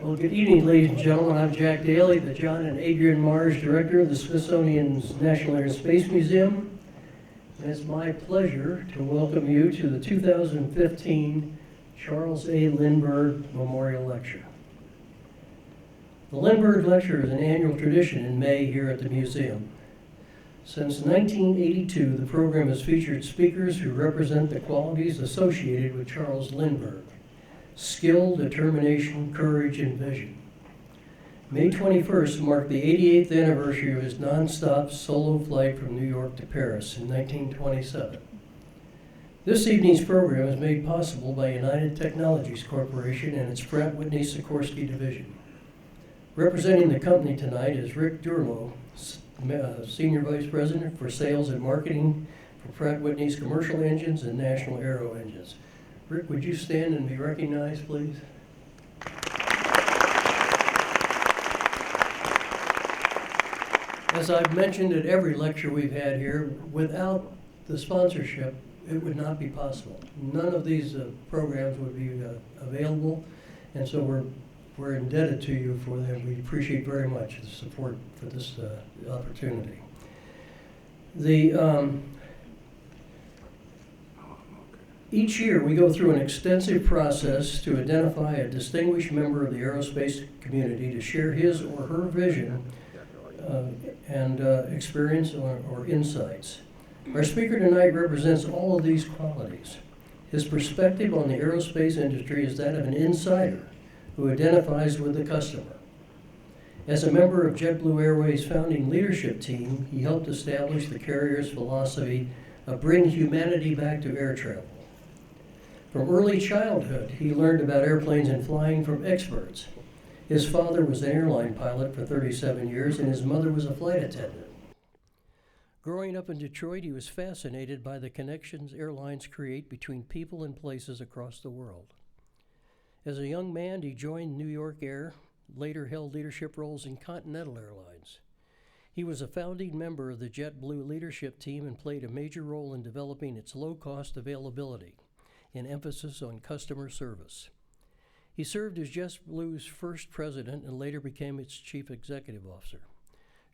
Well, good evening, ladies and gentlemen. I'm Jack Daly, the John and Adrian Mars Director of the Smithsonian's National Air and Space Museum. And it's my pleasure to welcome you to the 2015 Charles A. Lindbergh Memorial Lecture. The Lindbergh Lecture is an annual tradition in May here at the museum. Since 1982, the program has featured speakers who represent the qualities associated with Charles Lindbergh: skill, determination, courage, and vision. May 21st marked the 88th anniversary of his non-stop solo flight from New York to Paris in 1927. This evening's program is made possible by United Technologies Corporation and its Pratt Whitney Sikorsky division. Representing the company tonight is Rick Durlow, Senior Vice President for Sales and Marketing for Pratt Whitney's Commercial Engines and National Aero Engines. Rick, would you stand and be recognized, please? As I've mentioned at every lecture we've had here, without the sponsorship, it would not be possible. None of these programs would be available, and so we're indebted to you for them. We appreciate very much the support for this opportunity. Each year we go through an extensive process to identify a distinguished member of the aerospace community to share his or her vision and experience or insights. Our speaker tonight represents all of these qualities. His perspective on the aerospace industry is that of an insider who identifies with the customer. As a member of JetBlue Airways' founding leadership team, he helped establish the carrier's philosophy of bring humanity back to air travel. From early childhood, he learned about airplanes and flying from experts. His father was an airline pilot for 37 years, and his mother was a flight attendant. Growing up in Detroit, he was fascinated by the connections airlines create between people and places across the world. As a young man, he joined New York Air, later held leadership roles in Continental Airlines. He was a founding member of the JetBlue leadership team and played a major role in developing its low-cost availability, an emphasis on customer service. He served as JetBlue's first president and later became its chief executive officer.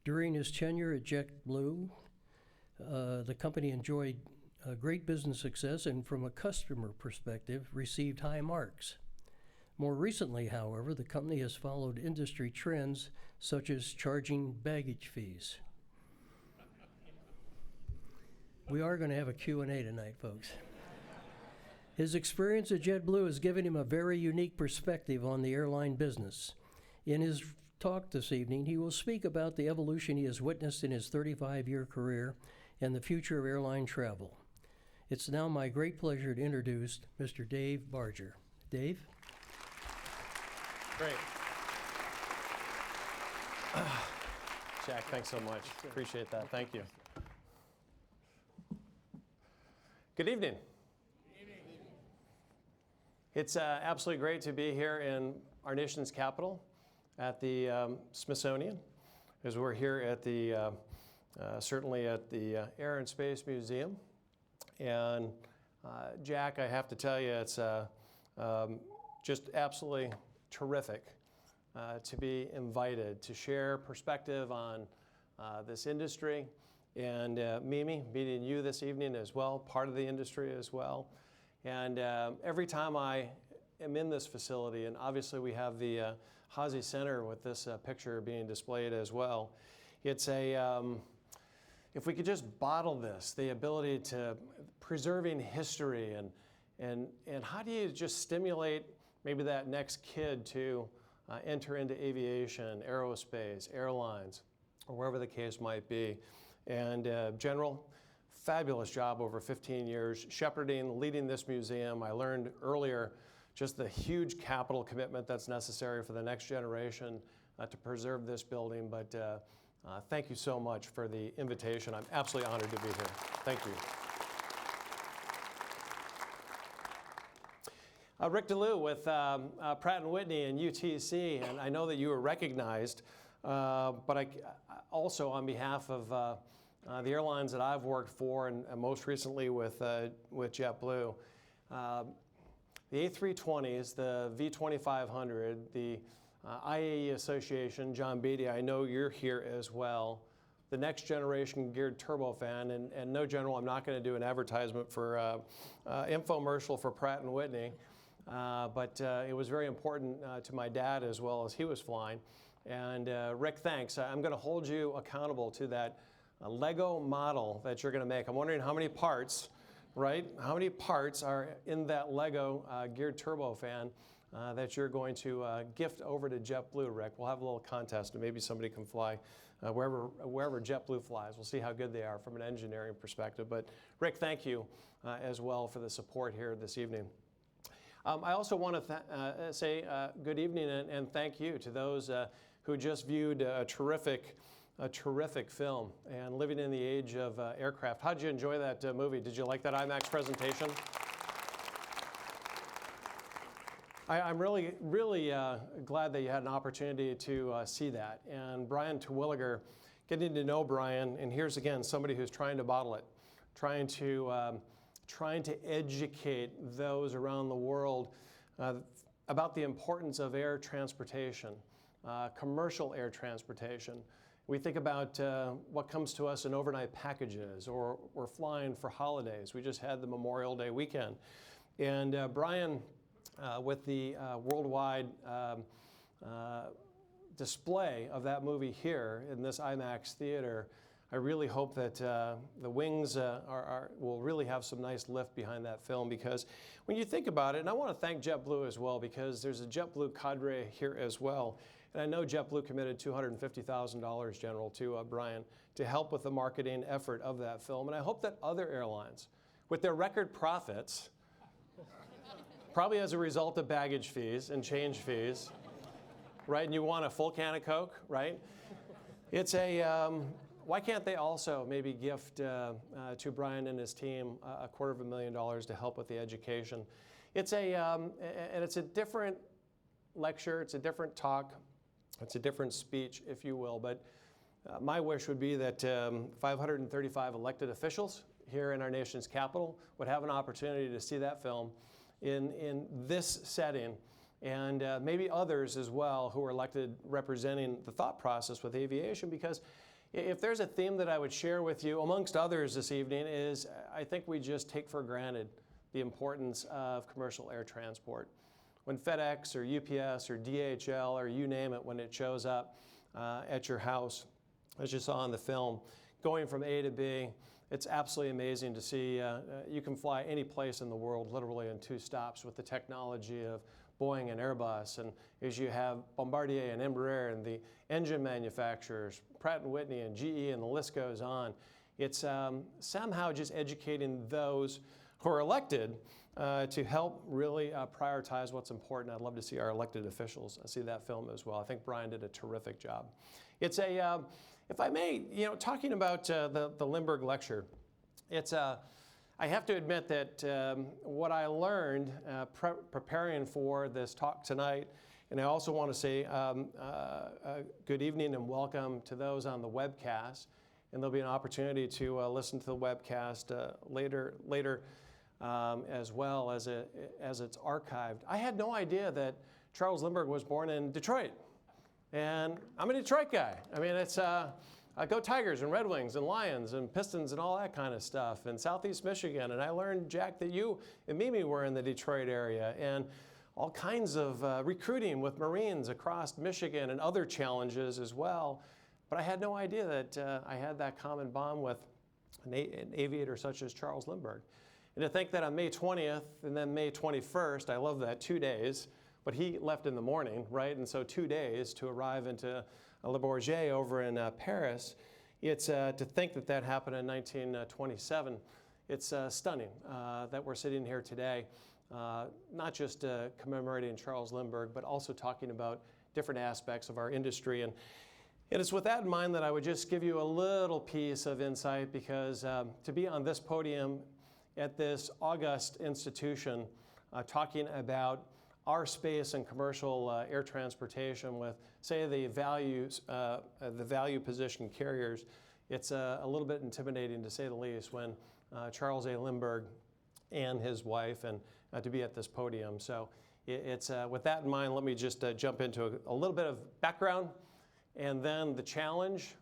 During his tenure at JetBlue, the company enjoyed great business success and, from a customer perspective, received high marks. More recently, however, the company has followed industry trends such as charging baggage fees. We are going to have a Q&A tonight, folks. His experience at JetBlue has given him a very unique perspective on the airline business. In his talk this evening, he will speak about the evolution he has witnessed in his 35-year career and the future of airline travel. It's now my great pleasure to introduce Mr. Dave Barger. Dave? Great. Jack, thanks so much. Appreciate that. Thank you. Good evening. It's absolutely great to be here in our nation's capital at the Smithsonian, as we're here at the, certainly at the Air and Space Museum. And Jack, I have to tell you, it's just absolutely terrific to be invited to share perspective on this industry. And Mimi, meeting you this evening as well, part of the industry as well. And every time I am in this facility, and obviously we have the Hazy Center with this picture being displayed as well, it's a, if we could just bottle this, the ability to preserving history and how do you just stimulate maybe that next kid to enter into aviation, aerospace, airlines, or wherever the case might be. And General, fabulous job over 15 years, shepherding, leading this museum. I learned earlier just the huge capital commitment that's necessary for the next generation to preserve this building. But thank you so much for the invitation. I'm absolutely honored to be here. Thank you. Rick DeLue with Pratt & Whitney and UTC, and I know that you were recognized, but I also on behalf of the airlines that I've worked for, and most recently with JetBlue, the A320s, the V2500, the IAE Association, John Beatty, I know you're here as well. The next generation geared turbofan, and no, General, I'm not going to do an advertisement for infomercial for Pratt & Whitney, but it was very important to my dad as well as he was flying. And Rick, thanks. I'm going to hold you accountable to that Lego model that you're going to make. I'm wondering how many parts, right? How many parts are in that Lego geared turbofan that you're going to gift over to JetBlue, Rick? We'll have a little contest, and maybe somebody can fly wherever JetBlue flies. We'll see how good they are from an engineering perspective. But Rick, thank you as well for the support here this evening. I also want to say good evening and thank you to those who just viewed a terrific film and Living in the Age of Aircraft. How did you enjoy that movie? Did you like that IMAX presentation? I'm really glad that you had an opportunity to see that. And Brian Terwilliger, getting to know Brian, and here's again somebody who's trying to bottle it, trying to educate those around the world about the importance of air transportation, commercial air transportation. We think about what comes to us in overnight packages, or we're flying for holidays. We just had the Memorial Day weekend. And Brian, with the worldwide display of that movie here in this IMAX theater, I really hope that the wings will really have some nice lift behind that film, because when you think about it, and I want to thank JetBlue as well, because there's a JetBlue cadre here as well. And I know JetBlue committed $250,000, General, to Brian to help with the marketing effort of that film. And I hope that other airlines, with their record profits, probably as a result of baggage fees and change fees, right? And you want a full can of Coke, right? It's why can't they also maybe gift to Brian and his team $250,000 to help with the education? It's and it's a different lecture, it's a different talk, it's a different speech, if you will. But my wish would be that 535 elected officials here in our nation's capital would have an opportunity to see that film in this setting, and maybe others as well who are elected representing the thought process with aviation. Because if there's a theme that I would share with you, amongst others this evening, is I think we just take for granted the importance of commercial air transport. When FedEx or UPS or DHL or you name it, when it shows up at your house, as you saw in the film, going from A to B, it's absolutely amazing to see. You can fly any place in the world literally in 2 stops with the technology of Boeing and Airbus. And as you have Bombardier and Embraer and the engine manufacturers, Pratt & Whitney and GE, and the list goes on, it's somehow just educating those who are elected to help really prioritize what's important. I'd love to see our elected officials see that film as well. I think Brian did a terrific job. It's a if I may, talking about the Lindbergh lecture, it's I have to admit that what I learned preparing for this talk tonight, and I also want to say good evening and welcome to those on the webcast, and there'll be an opportunity to listen to the webcast later as well as it's archived. I had no idea that Charles Lindbergh was born in Detroit. And I'm a Detroit guy. I mean, it's go Tigers and Red Wings and Lions and Pistons and all that kind of stuff, and Southeast Michigan. And I learned, Jack, that you and Mimi were in the Detroit area, and all kinds of recruiting with Marines across Michigan and other challenges as well. But I had no idea that I had that common bond with an aviator such as Charles Lindbergh. And to think that on May 20th and then May 21st, I love that, 2 days, but he left in the morning, right? And so 2 days to arrive into Le Bourget over in Paris. It's to think that that happened in 1927. It's stunning that we're sitting here today, not just commemorating Charles Lindbergh, but also talking about different aspects of our industry. And it's with that in mind that I would just give you a little piece of insight, because to be on this podium at this august institution talking about our space and commercial air transportation with, say, the value position carriers, it's a little bit intimidating, to say the least, when Charles A. Lindbergh and his wife, and to be at this podium. So with that in mind, let me just jump into a little bit of background and then the challenge,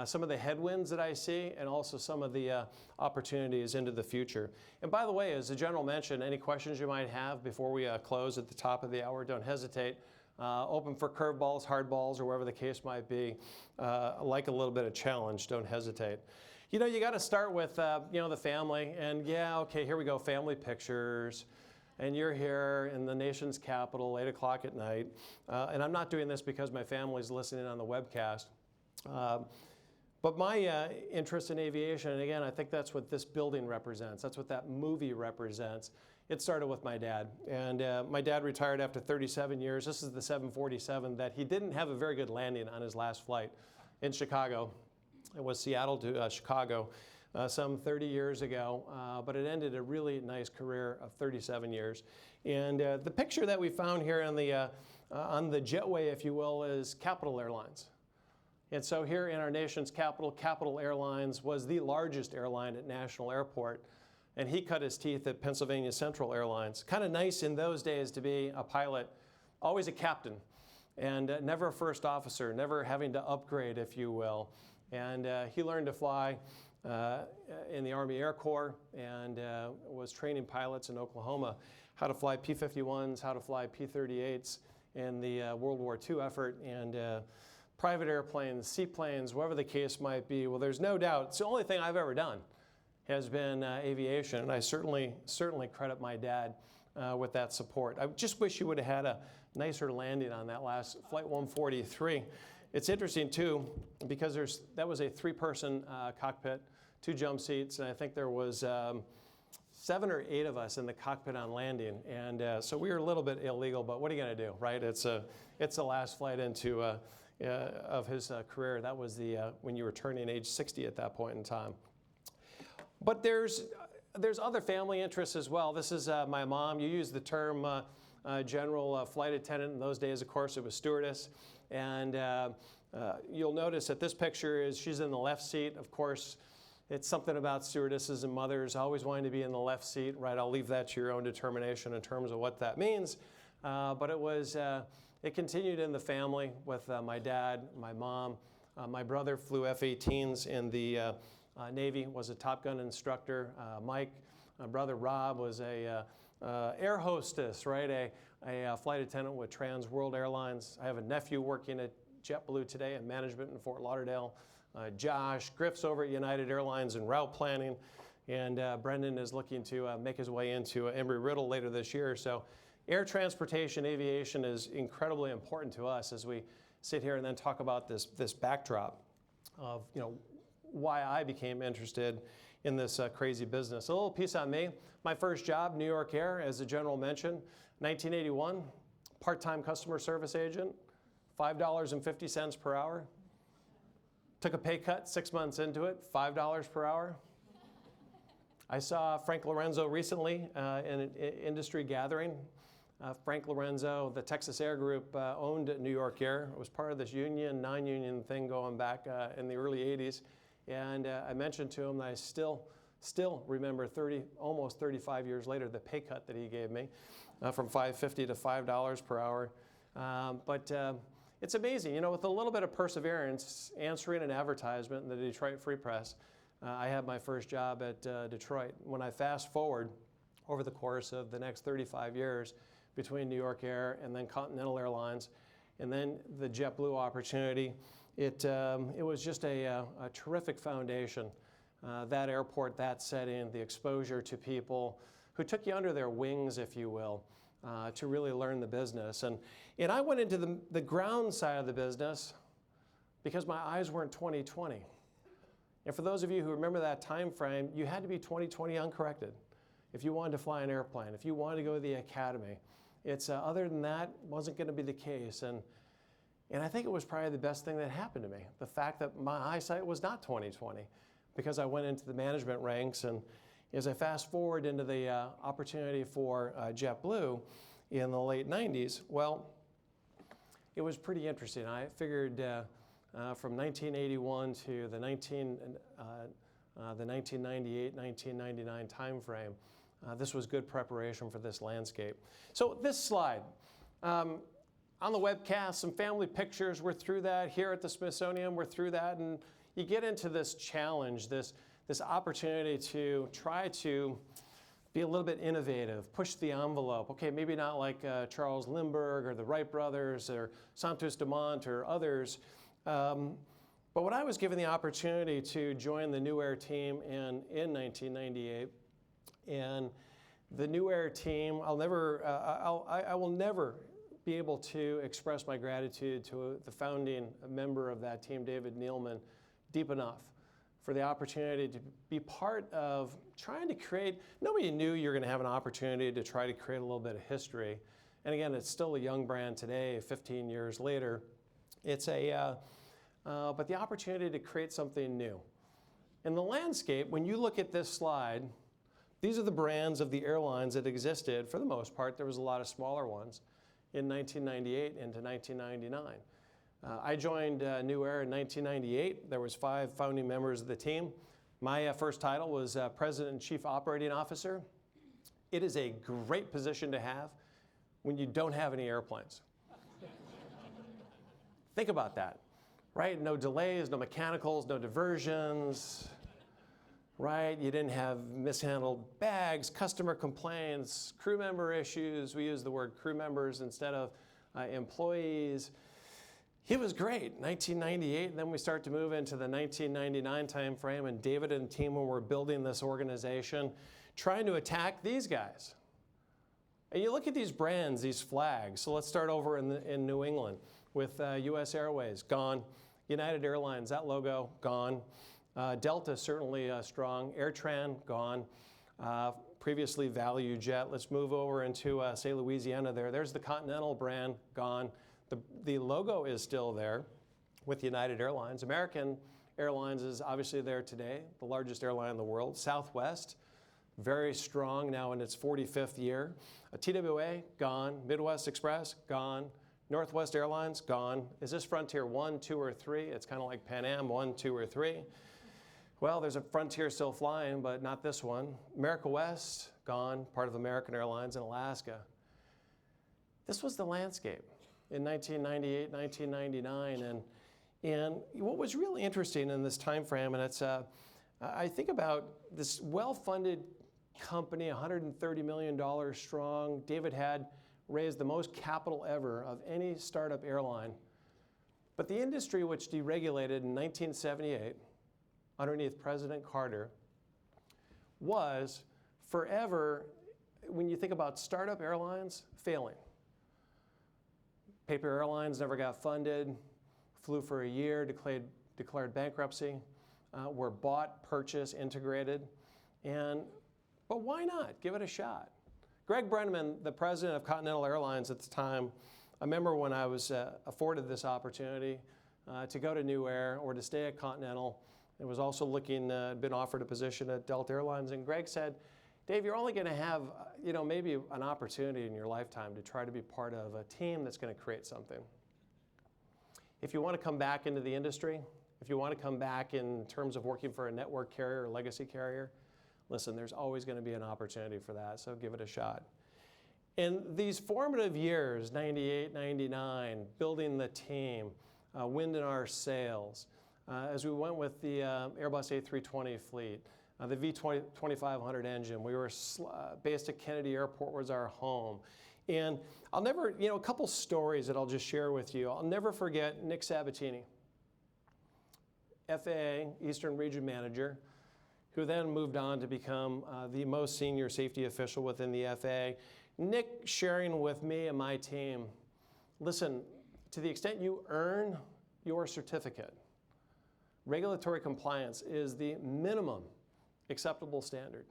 some of the headwinds that I see, and also some of the opportunities into the future. And by the way, as the General mentioned, any questions you might have before we close at the top of the hour, don't hesitate. Open for curveballs, hardballs, or whatever the case might be. Like a little bit of challenge, don't hesitate. You know, you got to start with, the family. And yeah, okay, here we go, family pictures. And you're here in the nation's capital, 8 o'clock at night. And I'm not doing this because my family's listening on the webcast. But my interest in aviation, and again, I think that's what this building represents. That's what that movie represents. It started with my dad. And my dad retired after 37 years. This is the 747 that he didn't have a very good landing on his last flight in Chicago. It was Seattle to Chicago some 30 years ago, but it ended a really nice career of 37 years. And the picture that we found here on the jetway, if you will, is Capital Airlines. And so here in our nation's capital, Capital Airlines was the largest airline at National Airport. And he cut his teeth at Pennsylvania Central Airlines. Kind of nice in those days to be a pilot, always a captain, and never a first officer, never having to upgrade, if you will. And he learned to fly in the Army Air Corps and was training pilots in Oklahoma how to fly P-51s, how to fly P-38s in the World War II effort, and private airplanes, seaplanes, whatever the case might be. Well, there's no doubt, it's the only thing I've ever done has been aviation, and I certainly credit my dad with that support. I just wish you would have had a nicer landing on that last Flight 143. It's interesting too, because that was a 3-person cockpit, 2 jump seats, and I think there was 7 or 8 of us in the cockpit on landing, and so we were a little bit illegal, but what are you going to do, right? It's the last flight into of his career. That was when you were turning age 60 at that point in time. But there's other family interests as well. This is my mom. You use the term general flight attendant. In those days, of course, it was stewardess. And you'll notice that this picture she's in the left seat. Of course, it's something about stewardesses and mothers always wanting to be in the left seat, right? I'll leave that to your own determination in terms of what that means. But it continued in the family with my dad, my mom. My brother flew F-18s in the Navy, was a Top Gun instructor. Mike, my brother Rob, was a air hostess, right? A flight attendant with Trans World Airlines. I have a nephew working at JetBlue today in management in Fort Lauderdale. Josh Griff's over at United Airlines in route planning. And Brendan is looking to make his way into Embry-Riddle later this year. So air transportation, aviation is incredibly important to us as we sit here and then talk about this backdrop of, why I became interested in this crazy business. A little piece on me. My first job, New York Air, as the General mentioned, 1981, part-time customer service agent, $5.50 per hour. Took a pay cut 6 months into it, $5 per hour. I saw Frank Lorenzo recently in an industry gathering. Frank Lorenzo, the Texas Air Group, owned New York Air. It was part of this union, non-union thing going back in the early 80s. And I mentioned to him that I still remember almost 35 years later, the pay cut that he gave me from $5.50 to $5 per hour. But it's amazing, with a little bit of perseverance, answering an advertisement in the Detroit Free Press, I had my first job at Detroit. When I fast forward over the course of the next 35 years between New York Air and then Continental Airlines and then the JetBlue opportunity, it was just a terrific foundation. That airport, that setting, the exposure to people who took you under their wings, if you will, to really learn the business. And I went into the ground side of the business because my eyes weren't 20/20. And for those of you who remember that time frame, you had to be 20/20 uncorrected if you wanted to fly an airplane, if you wanted to go to the academy. It's other than that, wasn't going to be the case. And I think it was probably the best thing that happened to me, the fact that my eyesight was not 20/20, because I went into the management ranks. And as I fast forward into the opportunity for JetBlue in the late 90s, well, it was pretty interesting. I figured from 1981 to the 1998, 1999 time frame, this was good preparation for this landscape. So this slide, on the webcast, some family pictures, we're through that. Here at the Smithsonian, we're through that. And you get into this challenge, this opportunity to try to be a little bit innovative, push the envelope. Okay, maybe not like Charles Lindbergh or the Wright brothers or Santos Dumont or others. But when I was given the opportunity to join the New Air team in 1998, and the New Air team, I will never be able to express my gratitude to the founding member of that team, David Neeleman, deep enough for the opportunity to be part of trying to create. Nobody knew you were going to have an opportunity to try to create a little bit of history. And again, it's still a young brand today, 15 years later. It's but the opportunity to create something new. In the landscape, when you look at this slide, these are the brands of the airlines that existed. For the most part, there was a lot of smaller ones in 1998 into 1999. I joined New Air in 1998. There was 5 founding members of the team. My first title was President and Chief Operating Officer. It is a great position to have when you don't have any airplanes. Think about that, right? No delays, no mechanicals, no diversions, right? You didn't have mishandled bags, customer complaints, crew member issues. We use the word crew members instead of employees. It was great, 1998, and then we start to move into the 1999 timeframe, and David and the team, when we're building this organization, trying to attack these guys. And you look at these brands, these flags. So let's start over in New England with US Airways, gone. United Airlines, that logo, gone. Delta, certainly strong. AirTran, gone. Previously ValueJet. Let's move over into, say, Louisiana there. There's the Continental brand, gone. The logo is still there with United Airlines. American Airlines is obviously there today, the largest airline in the world. Southwest, very strong now in its 45th year. TWA, gone. Midwest Express, gone. Northwest Airlines, gone. Is this Frontier 1, 2, or 3? It's kind of like Pan Am, 1, 2, or 3. Well, there's a Frontier still flying, but not this one. America West, gone, part of American Airlines in Alaska. This was the landscape in 1998, 1999. And what was really interesting in this time frame, and it's, I think about this well-funded company, $130 million strong. David had raised the most capital ever of any startup airline. But the industry, which deregulated in 1978, underneath President Carter, was forever, when you think about startup airlines, failing. Paper Airlines never got funded, flew for a year, declared bankruptcy, were bought, purchased, integrated. But why not? Give it a shot. Greg Brenneman, the president of Continental Airlines at the time, I remember when I was afforded this opportunity to go to New Air or to stay at Continental. I was also been offered a position at Delta Airlines, and Greg said, Dave, you're only going to have, maybe an opportunity in your lifetime to try to be part of a team that's going to create something. If you want to come back into the industry, if you want to come back in terms of working for a network carrier or legacy carrier, listen, there's always going to be an opportunity for that, so give it a shot. In these formative years, 98, 99, building the team, wind in our sails, as we went with the Airbus A320 fleet, the V2500 engine. We were based at Kennedy Airport was our home. And I'll never, a couple stories that I'll just share with you. I'll never forget Nick Sabatini, FAA Eastern Region Manager, who then moved on to become the most senior safety official within the FAA. Nick sharing with me and my team, listen, to the extent you earn your certificate, regulatory compliance is the minimum acceptable standard.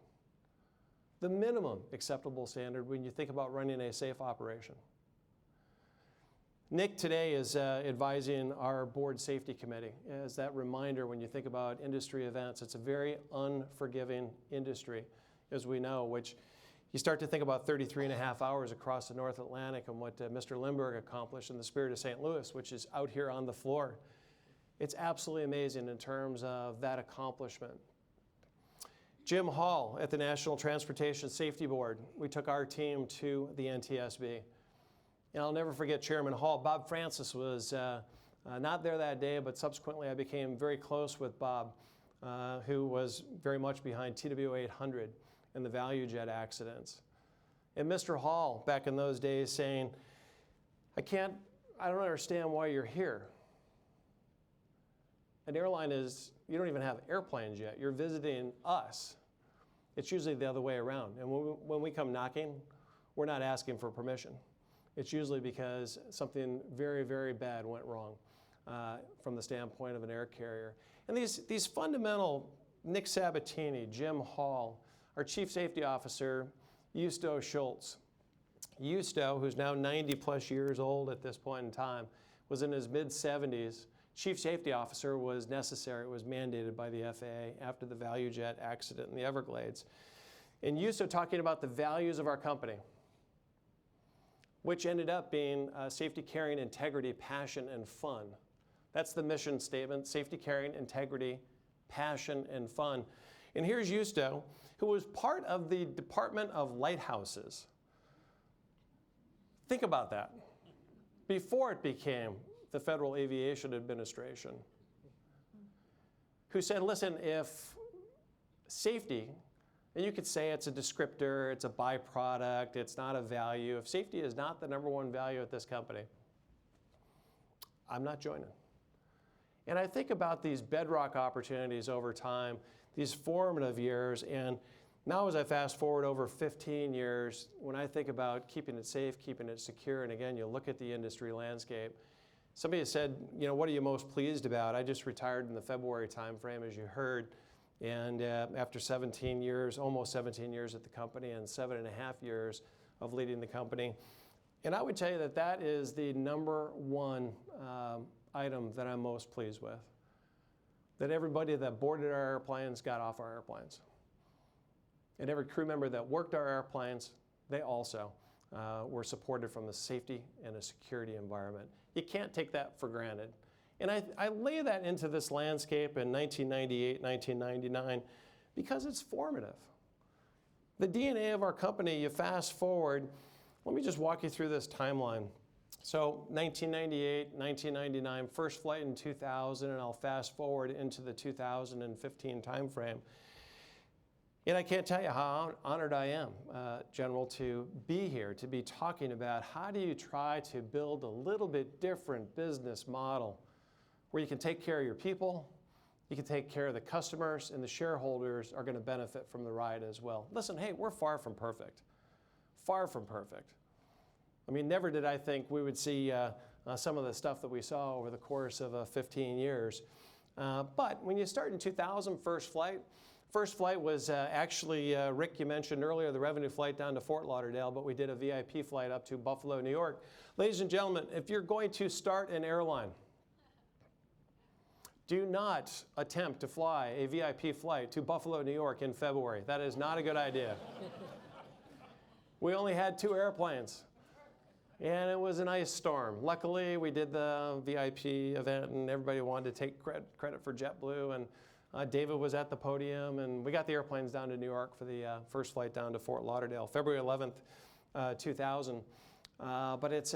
The minimum acceptable standard when you think about running a safe operation. Nick today is advising our board safety committee as that reminder when you think about industry events. It's a very unforgiving industry, as we know, which you start to think about 33 and a half hours across the North Atlantic and what Mr. Lindbergh accomplished in the Spirit of St. Louis, which is out here on the floor. It's absolutely amazing in terms of that accomplishment. Jim Hall at the National Transportation Safety Board. We took our team to the NTSB. And I'll never forget Chairman Hall. Bob Francis was not there that day, but subsequently I became very close with Bob, who was very much behind TWA 800 and the ValueJet accidents. And Mr. Hall, back in those days, saying, I don't understand why you're here. An airline is, you don't even have airplanes yet. You're visiting us. It's usually the other way around. And when we come knocking, we're not asking for permission. It's usually because something very, very bad went wrong from the standpoint of an air carrier. And these fundamental, Nick Sabatini, Jim Hall, our Chief Safety Officer, Justo Schultz. Justo, who's now 90 plus years old at this point in time, was in his mid-70s. Chief Safety Officer was necessary, it was mandated by the FAA after the ValueJet accident in the Everglades. And Justo talking about the values of our company, which ended up being safety, caring, integrity, passion, and fun. That's the mission statement: safety, caring, integrity, passion, and fun. And here's Justo, who was part of the Department of Lighthouses. Think about that. Before it became the Federal Aviation Administration, who said, listen, if safety, and you could say it's a descriptor, it's a byproduct, it's not a value, if safety is not the #1 value at this company, I'm not joining. And I think about these bedrock opportunities over time, these formative years, and now as I fast forward over 15 years, when I think about keeping it safe, keeping it secure, and again, you look at the industry landscape, somebody said, what are you most pleased about? I just retired in the February timeframe, as you heard, and after 17 years, almost 17 years at the company and 7.5 years of leading the company. And I would tell you that that is the #1 item that I'm most pleased with. That everybody that boarded our airplanes got off our airplanes. And every crew member that worked our airplanes, they also were supported from a safety and a security environment. You can't take that for granted. And I lay that into this landscape in 1998, 1999, because it's formative. The DNA of our company, you fast forward, let me just walk you through this timeline. So 1998, 1999, first flight in 2000, and I'll fast forward into the 2015 timeframe. And I can't tell you how honored I am, General, to be here, to be talking about how do you try to build a little bit different business model where you can take care of your people, you can take care of the customers, and the shareholders are going to benefit from the ride as well. Listen, hey, we're far from perfect. Far from perfect. I mean, never did I think we would see some of the stuff that we saw over the course of 15 years. But when you start in 2000, first flight was actually, Rick, you mentioned earlier, the revenue flight down to Fort Lauderdale, but we did a VIP flight up to Buffalo, New York. Ladies and gentlemen, if you're going to start an airline, do not attempt to fly a VIP flight to Buffalo, New York in February. That is not a good idea. We only had 2 airplanes, and it was an ice storm. Luckily, we did the VIP event, and everybody wanted to take credit for JetBlue, and David was at the podium, and we got the airplanes down to New York for the first flight down to Fort Lauderdale, February 11th, 2000. But it's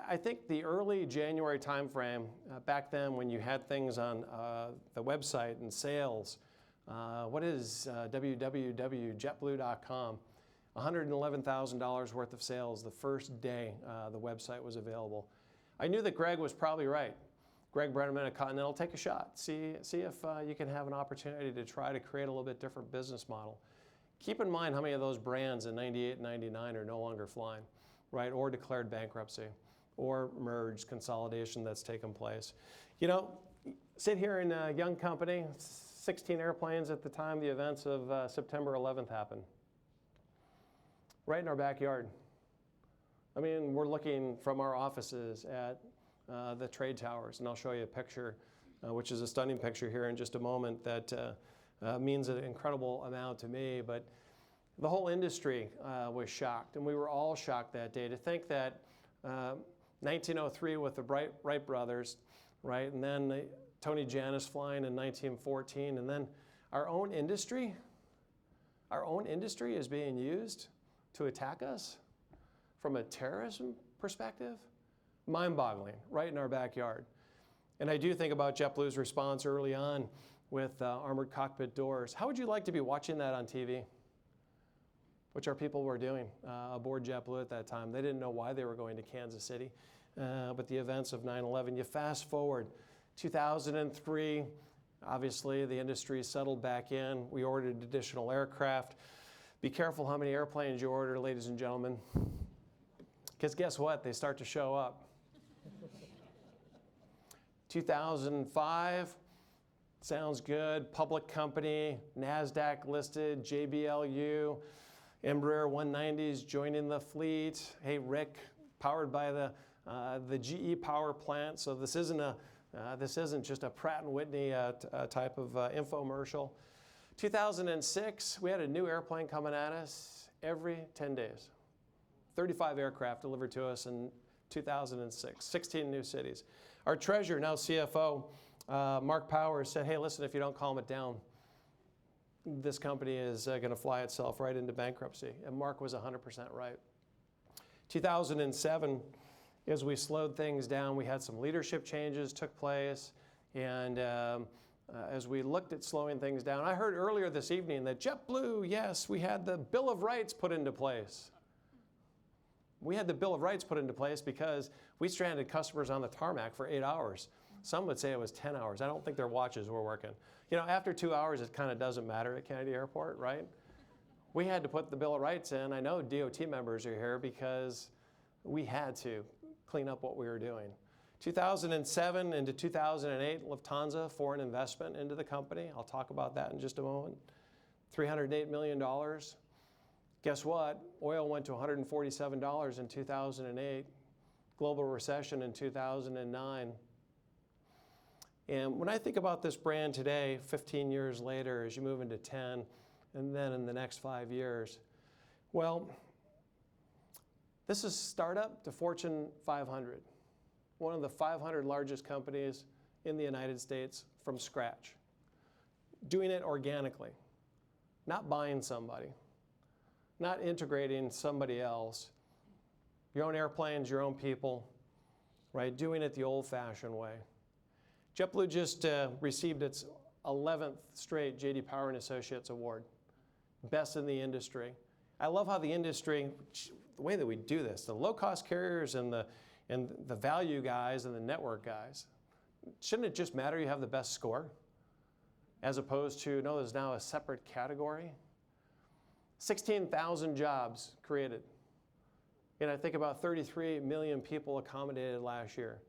I think the early January timeframe, back then when you had things on the website and sales, what is www.jetblue.com? $111,000 worth of sales the first day the website was available. I knew that Greg was probably right. Greg Brenneman at Continental, take a shot. See if you can have an opportunity to try to create a little bit different business model. Keep in mind how many of those brands in 98 and 99 are no longer flying, right? Or declared bankruptcy, or merged consolidation that's taken place. Sit here in a young company, 16 airplanes at the time the events of September 11th happened. Right in our backyard. I mean, we're looking from our offices at the trade towers, and I'll show you a picture, which is a stunning picture here in just a moment that means an incredible amount to me. But the whole industry was shocked, and we were all shocked that day to think that 1903 with the Wright brothers, right, and then Tony Jannus flying in 1914, and then our own industry is being used to attack us from a terrorism perspective? Mind-boggling, right in our backyard. And I do think about JetBlue's response early on with armored cockpit doors. How would you like to be watching that on TV? Which our people were doing aboard JetBlue at that time. They didn't know why they were going to Kansas City, but the events of 9/11. You fast forward, 2003, obviously the industry settled back in. We ordered additional aircraft. Be careful how many airplanes you order, ladies and gentlemen, because guess what? They start to show up. 2005, sounds good, public company, NASDAQ listed, JBLU, Embraer 190s joining the fleet. Hey, Rick, powered by the GE power plant. So this isn't just a Pratt & Whitney type of infomercial. 2006, we had a new airplane coming at us every 10 days. 35 aircraft delivered to us in 2006, 16 new cities. Our treasurer, now CFO, Mark Powers, said, hey, listen, if you don't calm it down, this company is going to fly itself right into bankruptcy. And Mark was 100% right. 2007, as we slowed things down, we had some leadership changes took place. And as we looked at slowing things down, I heard earlier this evening that JetBlue, yes, we had the Bill of Rights put into place. We had the Bill of Rights put into place because we stranded customers on the tarmac for 8 hours. Some would say it was 10 hours. I don't think their watches were working. You know, after 2 hours, it kind of doesn't matter at Kennedy Airport, right? We had to put the Bill of Rights in. I know DOT members are here because we had to clean up what we were doing. 2007 into 2008, Lufthansa, foreign investment into the company. I'll talk about that in just a moment. $308 million. Guess what? Oil went to $147 in 2008. Global recession in 2009. And when I think about this brand today, 15 years later, as you move into 10, and then in the next 5 years, well, this is startup to Fortune 500, one of the 500 largest companies in the United States from scratch, doing it organically, not buying somebody, not integrating somebody else, your own airplanes, your own people, right? Doing it the old-fashioned way. JetBlue just received its 11th straight J.D. Power and Associates Award, best in the industry. I love how the industry, the way that we do this, the low-cost carriers and the value guys and the network guys, shouldn't it just matter you have the best score? As opposed to, no, there's now a separate category. 16,000 jobs created. And I think about 33 million people accommodated last year.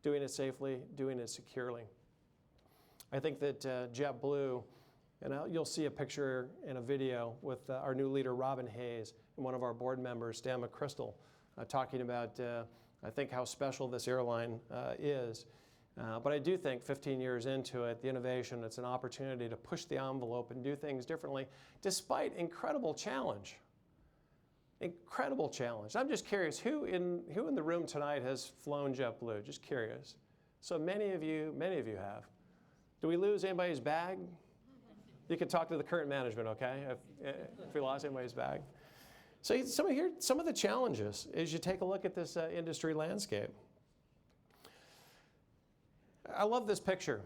Doing it safely, doing it securely. I think that JetBlue, and you'll see a picture and a video with our new leader, Robin Hayes, and one of our board members, Stan McChrystal, talking about, I think, how special this airline is. But I do think 15 years into it, the innovation, it's an opportunity to push the envelope and do things differently, despite incredible challenge. Incredible challenge. I'm just curious, who in the room tonight has flown JetBlue? Just curious. So many of you have. Do we lose anybody's bag? You can talk to the current management, okay, if we lost anybody's bag. So some of the challenges as you take a look at this industry landscape. I love this picture.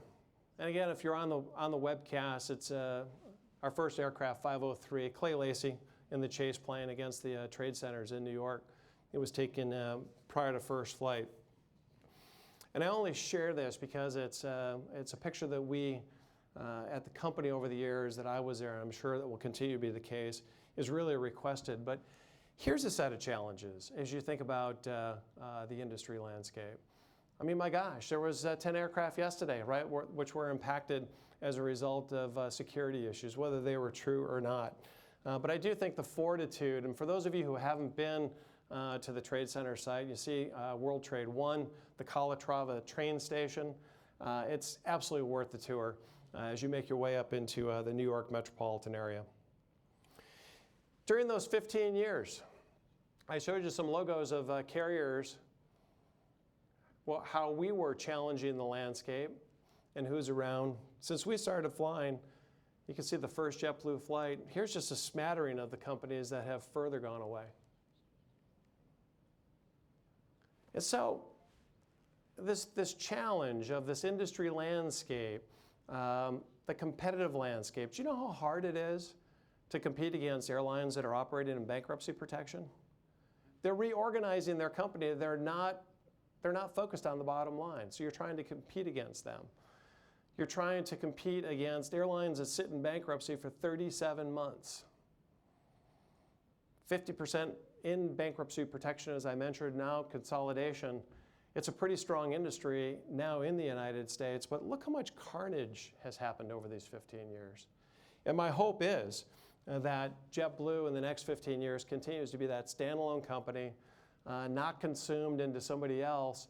And again, if you're on the webcast, it's our first aircraft, 503, Clay Lacy, in the chase plane against the trade centers in New York. It was taken prior to first flight. And I only share this because it's a picture that we, at the company over the years that I was there, and I'm sure that will continue to be the case, is really requested. But here's a set of challenges as you think about the industry landscape. I mean, my gosh, there was 10 aircraft yesterday, right, which were impacted as a result of security issues, whether they were true or not. But I do think the fortitude, and for those of you who haven't been to the Trade Center site, you see World Trade 1, the Calatrava train station. It's absolutely worth the tour as you make your way up into the New York metropolitan area. During those 15 years, I showed you some logos of carriers, well, how we were challenging the landscape and who's around. Since we started flying, You can see the first JetBlue flight. Here's just a smattering of the companies that have further gone away. And so this challenge of this industry landscape, the competitive landscape, do you know how hard it is to compete against airlines that are operating in bankruptcy protection? They're reorganizing their company. They're not focused on the bottom line. So you're trying to compete against them. You're trying to compete against airlines that sit in bankruptcy for 37 months. 50% in bankruptcy protection, as I mentioned, now consolidation. It's a pretty strong industry now in the United States, but look how much carnage has happened over these 15 years. And my hope is that JetBlue in the next 15 years continues to be that standalone company, not consumed into somebody else,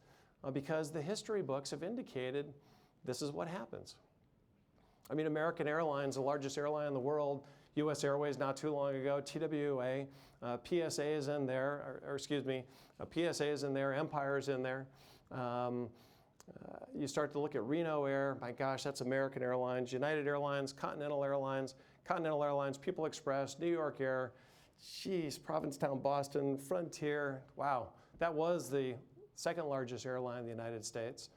because the history books have indicated this is what happens. I mean, American Airlines, the largest airline in the world, US Airways not too long ago, TWA, PSA is in there, PSA is in there, Empire is in there. You start to look at Reno Air, my gosh, that's American Airlines, United Airlines, Continental Airlines, People Express, New York Air, geez, Provincetown, Boston, Frontier, wow. That was the second largest airline in the United States.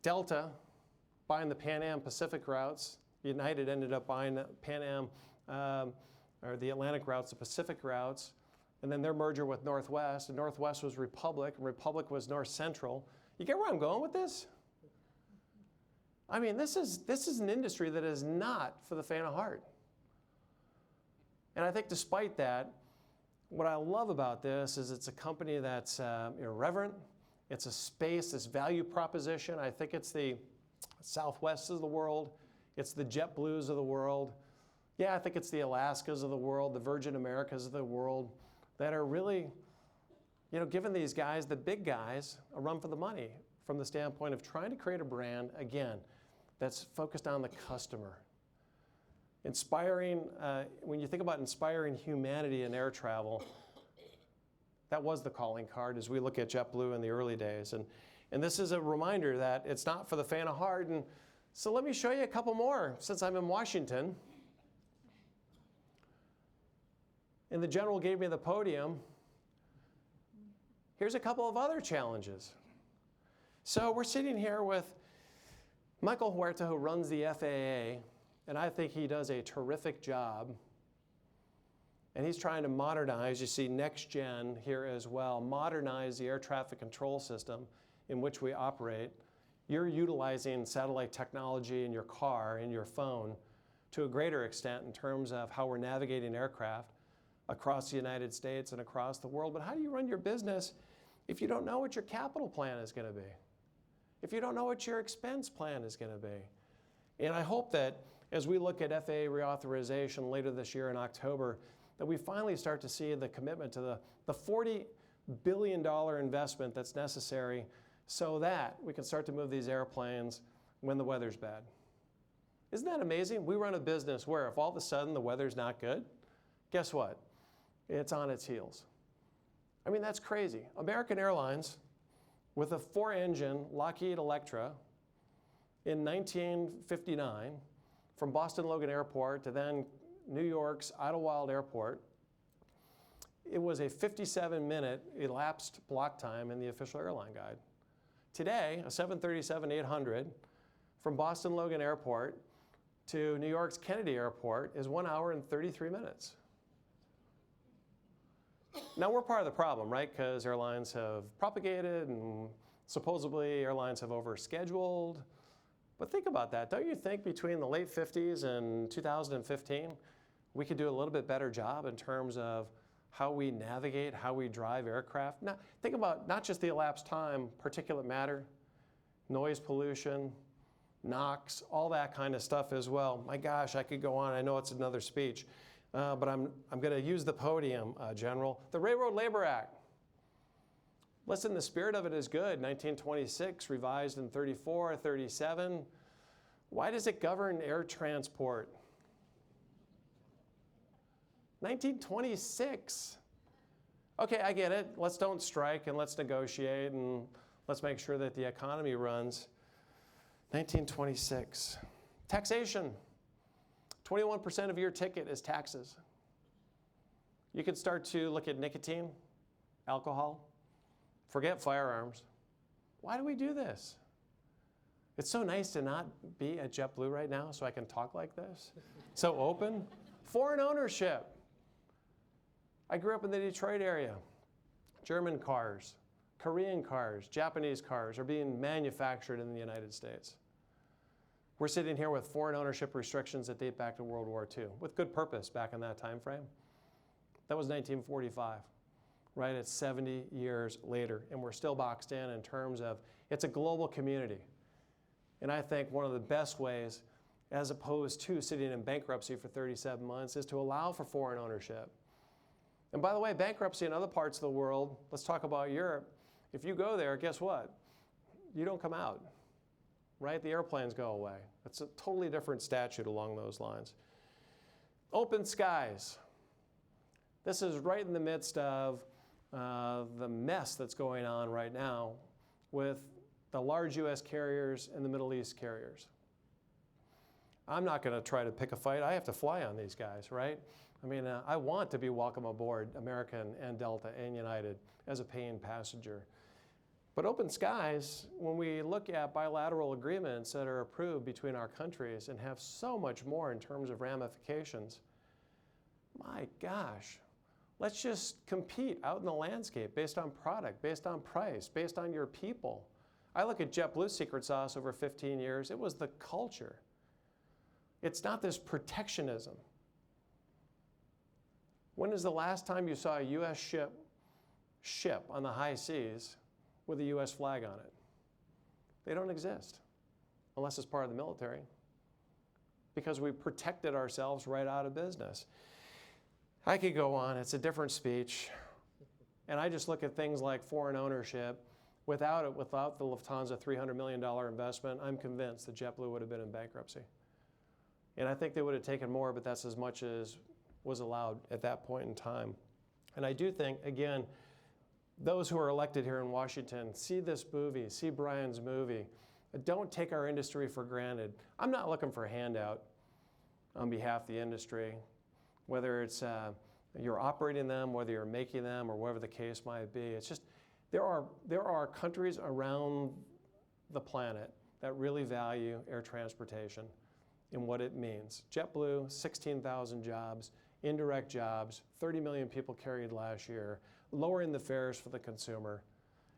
Delta buying the Pan Am Pacific routes. United ended up buying the Pan Am, or the Atlantic routes, the Pacific routes, and then their merger with Northwest. And Northwest was Republic, and Republic was North Central. You get where I'm going with this? I mean, this is an industry that is not for the faint of heart. And I think despite that, what I love about this is it's a company that's irreverent. It's a space, this value proposition. I think it's the Southwests of the world. It's the JetBlues of the world. Yeah, I think it's the Alaskas of the world, the Virgin Americas of the world that are really, giving these guys, the big guys, a run for the money from the standpoint of trying to create a brand, again, that's focused on the customer. Inspiring, when you think about inspiring humanity in air travel, that was the calling card as we look at JetBlue in the early days. And this is a reminder that it's not for the faint of heart. And so let me show you a couple more since I'm in Washington. And the general gave me the podium. Here's a couple of other challenges. So we're sitting here with Michael Huerta, who runs the FAA, and I think he does a terrific job. And he's trying to modernize, you see next gen here as well, modernize the air traffic control system in which we operate. You're utilizing satellite technology in your car, in your phone, to a greater extent in terms of how we're navigating aircraft across the United States and across the world. But how do you run your business if you don't know what your capital plan is going to be? If you don't know what your expense plan is going to be? And I hope that as we look at FAA reauthorization later this year in October, that we finally start to see the commitment to the $40 billion investment that's necessary so that we can start to move these airplanes when the weather's bad. Isn't that amazing? We run a business where if all of a sudden the weather's not good, guess what? It's on its heels. I mean, that's crazy. American Airlines, with a 4-engine Lockheed Electra in 1959, from Boston Logan Airport to then New York's Idlewild Airport, it was a 57-minute elapsed block time in the official airline guide. Today, a 737-800 from Boston Logan Airport to New York's Kennedy Airport is 1 hour and 33 minutes. Now, we're part of the problem, right? Because airlines have propagated and supposedly airlines have overscheduled. But think about that. Don't you think between the late 50s and 2015, we could do a little bit better job in terms of how we navigate, how we drive aircraft? Now, think about not just the elapsed time, particulate matter, noise pollution, NOx, all that kind of stuff as well. My gosh, I could go on. I know it's another speech, but I'm going to use the podium, General. The Railroad Labor Act. Listen, the spirit of it is good. 1926, revised in 34, 37. Why does it govern air transport? 1926. Okay, I get it. Let's don't strike and let's negotiate and let's make sure that the economy runs. 1926. Taxation. 21% of your ticket is taxes. You could start to look at nicotine, alcohol, forget firearms. Why do we do this? It's so nice to not be at JetBlue right now so I can talk like this. So open. Foreign ownership. I grew up in the Detroit area. German cars, Korean cars, Japanese cars are being manufactured in the United States. We're sitting here with foreign ownership restrictions that date back to World War II, with good purpose back in that time frame. That was 1945, right? It's 70 years later, and we're still boxed in terms of it's a global community. And I think one of the best ways, as opposed to sitting in bankruptcy for 37 months, is to allow for foreign ownership. And by the way, bankruptcy in other parts of the world, let's talk about Europe. If you go there, guess what? You don't come out, right? The airplanes go away. It's a totally different statute along those lines. Open skies. This is right in the midst of the mess that's going on right now with the large U.S. carriers and the Middle East carriers. I'm not going to try to pick a fight. I have to fly on these guys, right? I mean, I want to be welcome aboard American and Delta and United as a paying passenger. But open skies, when we look at bilateral agreements that are approved between our countries and have so much more in terms of ramifications, my gosh, let's just compete out in the landscape based on product, based on price, based on your people. I look at JetBlue's secret sauce over 15 years. It was the culture. It's not this protectionism. When is the last time you saw a U.S. ship on the high seas with a U.S. flag on it? They don't exist, unless it's part of the military, because we protected ourselves right out of business. I could go on. It's a different speech. And I just look at things like foreign ownership. Without the Lufthansa $300 million investment, I'm convinced that JetBlue would have been in bankruptcy. And I think they would have taken more, but that's as much as was allowed at that point in time. And I do think, again, those who are elected here in Washington, see this movie, see Brian's movie. Don't take our industry for granted. I'm not looking for a handout on behalf of the industry, whether it's you're operating them, whether you're making them, or whatever the case might be. It's just, there are countries around the planet that really value air transportation and what it means. JetBlue, 16,000 jobs, indirect jobs, 30 million people carried last year, lowering the fares for the consumer.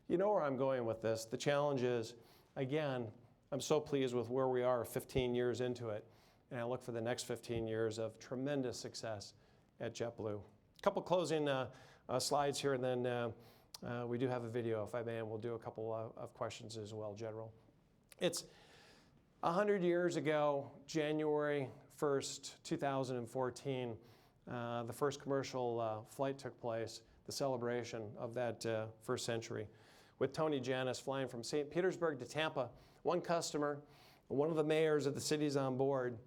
You know where I'm going with this. The challenge is, again, I'm so pleased with where we are 15 years into it, and I look for the next 15 years of tremendous success at JetBlue. A couple closing slides here, and then we do have a video, if I may, and we'll do a couple of questions as well, General. It's 100 years ago, January 1st, 2014, the first commercial flight took place, the celebration of that first century, with Tony Jannus flying from St. Petersburg to Tampa, one customer, one of the mayors of the city's on board.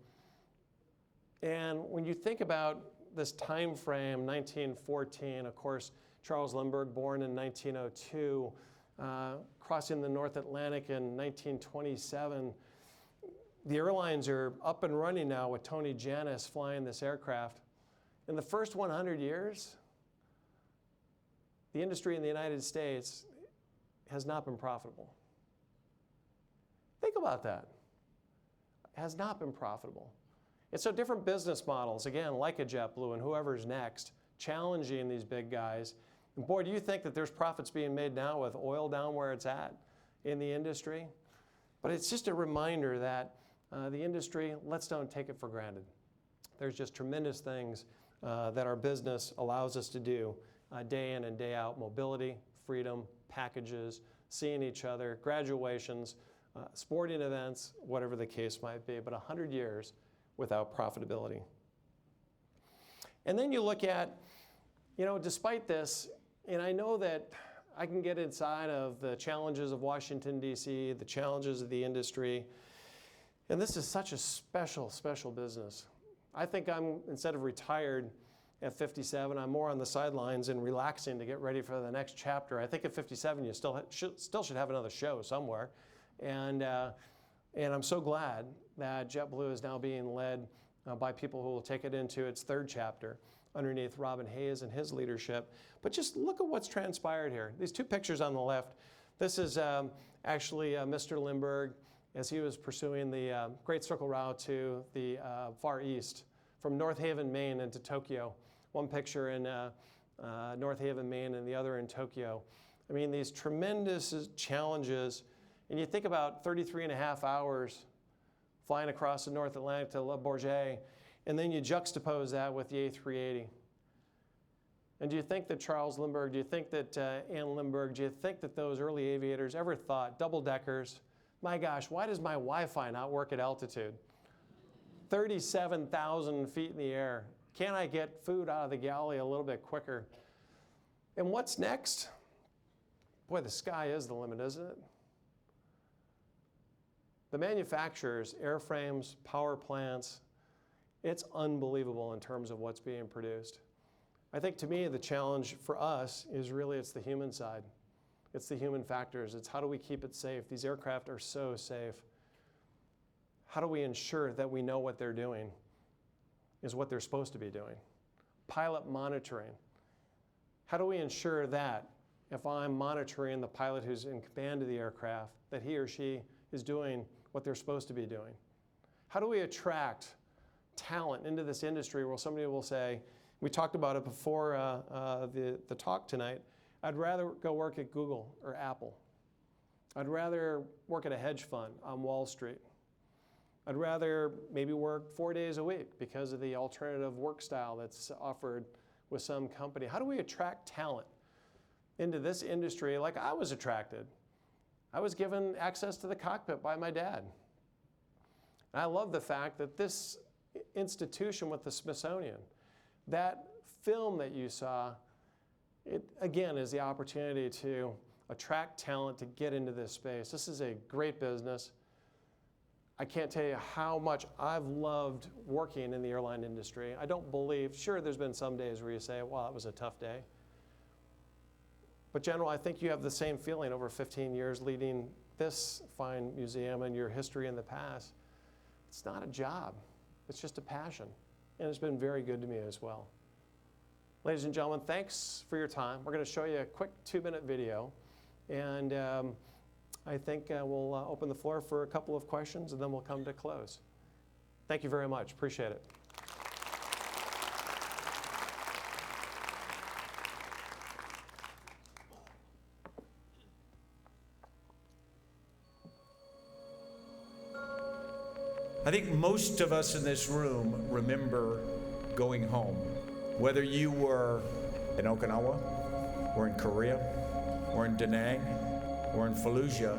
And when you think about this time frame, 1914, of course, Charles Lindbergh, born in 1902, crossing the North Atlantic in 1927. The airlines are up and running now with Tony Jannus flying this aircraft. In the first 100 years, the industry in the United States has not been profitable. Think about that. It has not been profitable. And so different business models, again, like a JetBlue and whoever's next, challenging these big guys. And boy, do you think that there's profits being made now with oil down where it's at in the industry? But it's just a reminder that the industry, let's don't take it for granted. There's just tremendous things that our business allows us to do day in and day out. Mobility, freedom, packages, seeing each other, graduations, sporting events, whatever the case might be. But 100 years without profitability. And then you look at, despite this, and I know that I can get inside of the challenges of Washington, D.C., the challenges of the industry, and this is such a special, special business. I think I'm, instead of retired at 57, I'm more on the sidelines and relaxing to get ready for the next chapter. I think at 57, you still should have another show somewhere. And And I'm so glad that JetBlue is now being led by people who will take it into its third chapter underneath Robin Hayes and his leadership. But just look at what's transpired here. These two pictures on the left, this is actually Mr. Lindbergh as he was pursuing the Great Circle Route to the Far East from North Haven, Maine into Tokyo. One picture in North Haven, Maine, and the other in Tokyo. I mean, these tremendous challenges, and you think about 33 and a half hours flying across the North Atlantic to Le Bourget, and then you juxtapose that with the A380. And do you think that Charles Lindbergh, do you think that Ann Lindbergh, do you think that those early aviators ever thought, double-deckers, my gosh, why does my Wi-Fi not work at altitude? 37,000 feet in the air. Can I get food out of the galley a little bit quicker? And what's next? Boy, the sky is the limit, isn't it? The manufacturers, airframes, power plants, it's unbelievable in terms of what's being produced. I think to me, the challenge for us is really it's the human side. It's the human factors. It's how do we keep it safe? These aircraft are so safe. How do we ensure that we know what they're doing is what they're supposed to be doing? Pilot monitoring. How do we ensure that if I'm monitoring the pilot who's in command of the aircraft, that he or she is doing what they're supposed to be doing? How do we attract talent into this industry where somebody will say, we talked about it before the talk tonight, I'd rather go work at Google or Apple. I'd rather work at a hedge fund on Wall Street. I'd rather maybe work 4 days a week because of the alternative work style that's offered with some company. How do we attract talent into this industry like I was attracted? I was given access to the cockpit by my dad. And I love the fact that this institution with the Smithsonian, that film that you saw, it again is the opportunity to attract talent to get into this space. This is a great business. I can't tell you how much I've loved working in the airline industry. I don't believe, sure, there's been some days where you say, wow, it was a tough day. But General, I think you have the same feeling over 15 years leading this fine museum and your history in the past. It's not a job, it's just a passion. And it's been very good to me as well. Ladies and gentlemen, thanks for your time. We're going to show you a quick 2-minute video. And I think we'll open the floor for a couple of questions and then we'll come to close. Thank you very much. Appreciate it. I think most of us in this room remember going home. Whether you were in Okinawa, or in Korea, or in Da Nang, or in Fallujah,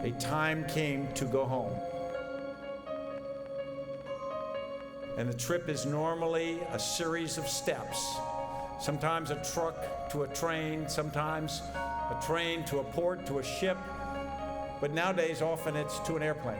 a time came to go home. And the trip is normally a series of steps. Sometimes a truck to a train, sometimes a train to a port, to a ship, but nowadays often it's to an airplane.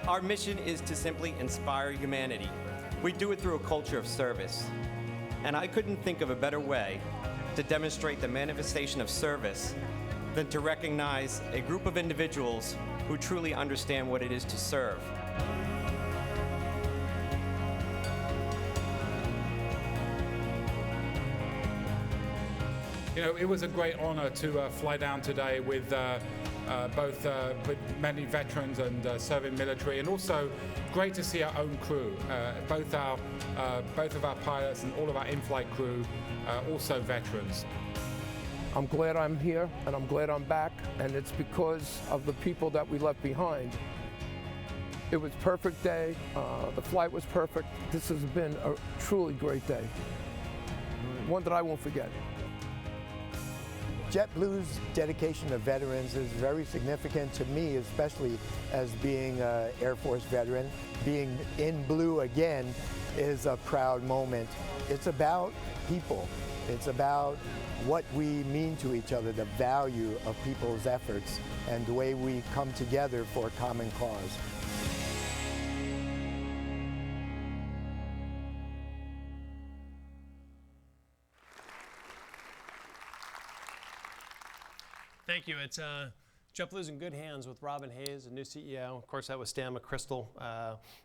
Our mission is to simply inspire humanity. We do it through a culture of service. And I couldn't think of a better way to demonstrate the manifestation of service than to recognize a group of individuals who truly understand what it is to serve. You know, it was a great honor to fly down today with both with many veterans and serving military, and also great to see our own crew, both of our pilots and all of our in-flight crew, also veterans. I'm glad I'm here and I'm glad I'm back, and it's because of the people that we left behind. It was a perfect day. The flight was perfect. This has been a truly great day. one that I won't forget. JetBlue's dedication to veterans is very significant to me, especially as being an Air Force veteran. Being in blue again is a proud moment. It's about people. It's about what we mean to each other, the value of people's efforts, and the way we come together for a common cause. Thank you. It's JetBlue's in good hands with Robin Hayes, the new CEO. Of course, that was Stan McChrystal,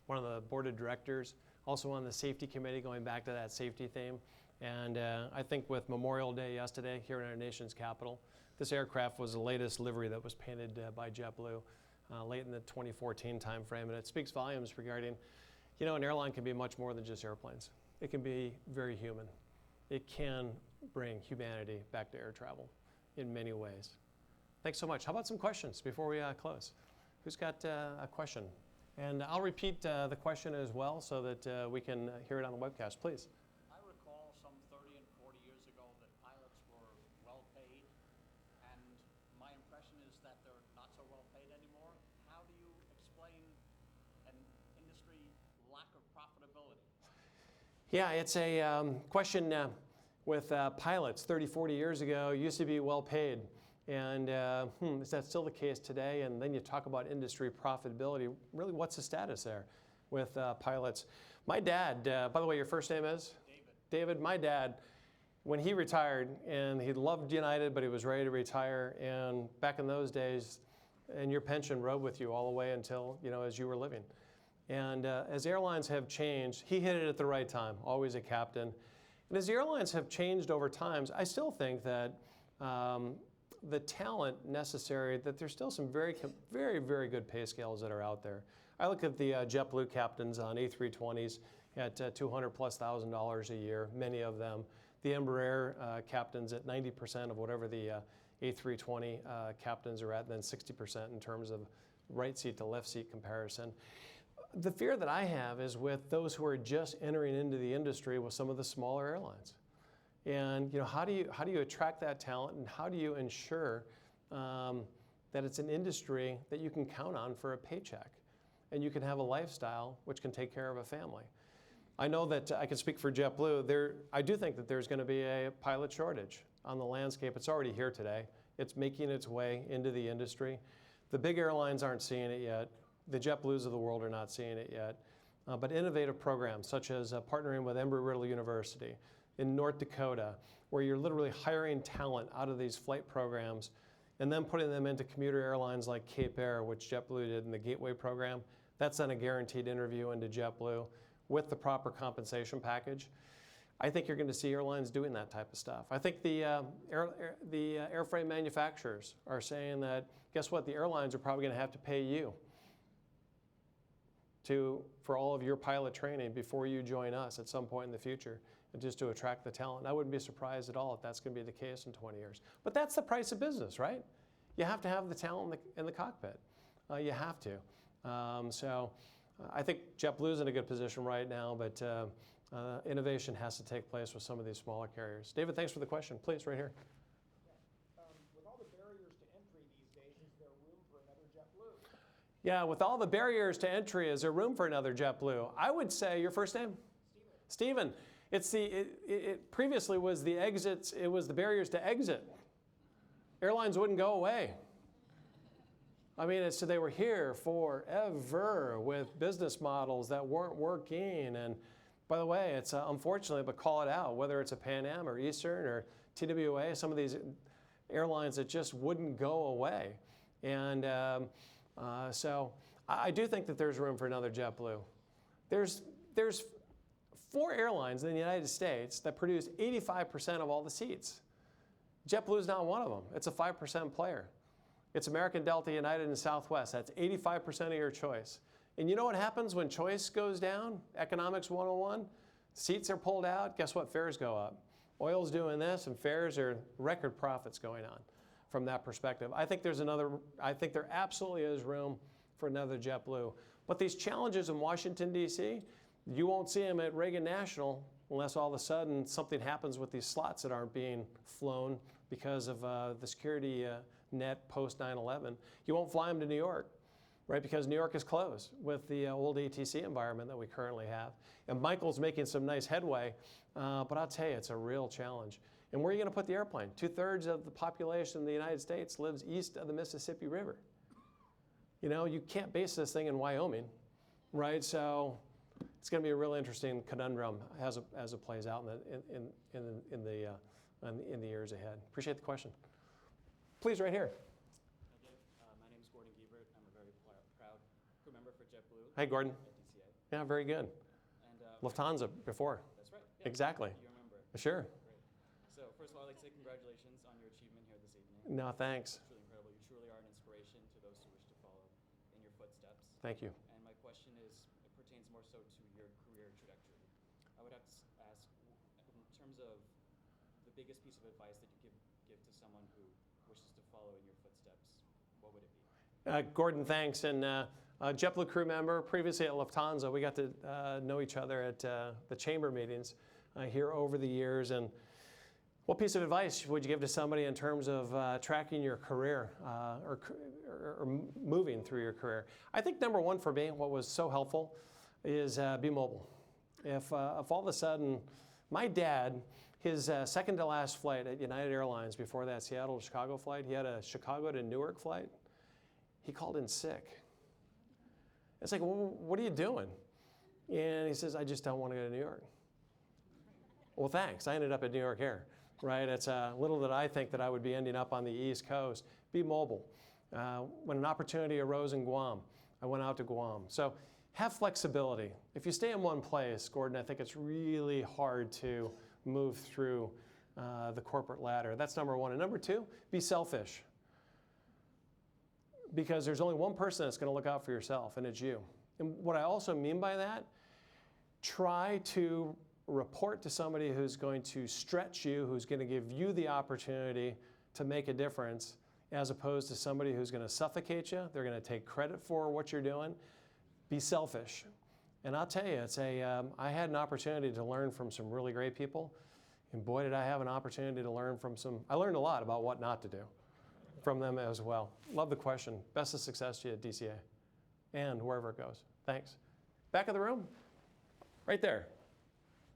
one of the board of directors, also on the safety committee, going back to that safety theme. And I think with Memorial Day yesterday here in our nation's capital, this aircraft was the latest livery that was painted by JetBlue late in the 2014 timeframe. And it speaks volumes regarding, an airline can be much more than just airplanes. It can be very human. It can bring humanity back to air travel in many ways. Thanks so much. How about some questions before we close? Who's got a question? And I'll repeat the question as well so that we can hear it on the webcast, please. I recall some 30 and 40 years ago that pilots were well paid, and my impression is that they're not so well paid anymore. How do you explain an industry lack of profitability? Yeah, it's a question with pilots 30, 40 years ago, used to be well paid. And is that still the case today? And then you talk about industry profitability. Really, what's the status there with pilots? My dad, by the way, your first name is? David. My dad, when he retired, and he loved United, but he was ready to retire. And back in those days, and your pension rode with you all the way until, as you were living. And as airlines have changed, he hit it at the right time, always a captain. And as the airlines have changed over time, I still think that the talent necessary, that there's still some very, very good pay scales that are out there. I look at the JetBlue captains on A320s at $200,000+ a year, many of them. The Embraer captains at 90% of whatever the A320 captains are at, and then 60% in terms of right seat to left seat comparison. The fear that I have is with those who are just entering into the industry with some of the smaller airlines. And how do you attract that talent, and how do you ensure that it's an industry that you can count on for a paycheck, and you can have a lifestyle which can take care of a family? I know that I can speak for JetBlue. I do think that there's going to be a pilot shortage on the landscape. It's already here today. It's making its way into the industry. The big airlines aren't seeing it yet. The JetBlues of the world are not seeing it yet. But innovative programs such as partnering with Embry-Riddle University in North Dakota, where you're literally hiring talent out of these flight programs and then putting them into commuter airlines like Cape Air, which JetBlue did in the Gateway program. That's then a guaranteed interview into JetBlue with the proper compensation package. I think you're going to see airlines doing that type of stuff. I think the airframe manufacturers are saying that, guess what, the airlines are probably going to have to pay you for all of your pilot training before you join us at some point in the future, and just to attract the talent. And I wouldn't be surprised at all if that's going to be the case in 20 years. But that's the price of business, right? You have to have the talent in the cockpit. You have to. So I think JetBlue's in a good position right now, but innovation has to take place with some of these smaller carriers. David, thanks for the question. Please, right here. With all the barriers to entry these days, is there room for another JetBlue? Yeah, with all the barriers to entry, is there room for another JetBlue? I would say, your first name? Stephen. It previously was the exits, it was the barriers to exit. Airlines wouldn't go away. I mean, so they were here forever with business models that weren't working. And by the way, it's unfortunately, but call it out, whether it's a Pan Am or Eastern or TWA, some of these airlines that just wouldn't go away. And so I do think that there's room for another JetBlue. There's 4 airlines in the United States that produce 85% of all the seats. JetBlue is not one of them. It's a 5% player. It's American, Delta, United, and Southwest. That's 85% of your choice. And you know what happens when choice goes down? Economics 101. Seats are pulled out. Guess what? Fares go up. Oil's doing this, and fares are record profits going on from that perspective. I think there absolutely is room for another JetBlue. But these challenges in Washington, D.C., you won't see them at Reagan National unless all of a sudden something happens with these slots that aren't being flown because of the security net post 9/11. You won't fly them to New York, right? Because New York is closed with the old ATC environment that we currently have. And Michael's making some nice headway, but I'll tell you, it's a real challenge. And where are you going to put the airplane? 2/3 of the population of the United States lives east of the Mississippi River. You know, you can't base this thing in Wyoming, right? So it's going to be a really interesting conundrum as it plays out in the years ahead. Appreciate the question. Please, right here. Okay. My name is Gordon Giebert. I'm a very proud crew member for JetBlue. Hey, Gordon. At DCA. Yeah, very good. And Lufthansa before. That's right. Yeah, Exactly. You remember. Sure. Great. So first of all, I'd like to say congratulations on your achievement here this evening. No, thanks. It's truly incredible. You truly are an inspiration to those who wish to follow in your footsteps. Thank you. And my question is, it pertains more so to your career trajectory. I would have to ask, in terms of the biggest piece of advice that you give to someone who wishes to follow in your footsteps, what would it be? Gordon, thanks. And JetBlue crew member, previously at Lufthansa, we got to know each other at the chamber meetings here over the years. And what piece of advice would you give to somebody in terms of tracking your career or moving through your career? I think number one for me, what was so helpful, is be mobile. If all of a sudden, my dad, his second to last flight at United Airlines before that Seattle to Chicago flight, he had a Chicago to Newark flight. He called in sick. It's like, well, what are you doing? And he says, I just don't want to go to New York. Well, thanks. I ended up at New York Air, right? It's little did I think that I would be ending up on the East Coast. Be mobile. When an opportunity arose in Guam, I went out to Guam. So have flexibility. If you stay in one place, Gordon, I think it's really hard to move through the corporate ladder. That's number one. And number two, be selfish. Because there's only one person that's going to look out for yourself, and it's you. And what I also mean by that, try to report to somebody who's going to stretch you, who's going to give you the opportunity to make a difference, as opposed to somebody who's going to suffocate you. They're going to take credit for what you're doing. Be selfish. And I'll tell you, I had an opportunity to learn from some really great people. And boy, did I have an opportunity to learn from I learned a lot about what not to do from them as well. Love the question. Best of success to you at DCA and wherever it goes. Thanks. Back of the room, right there.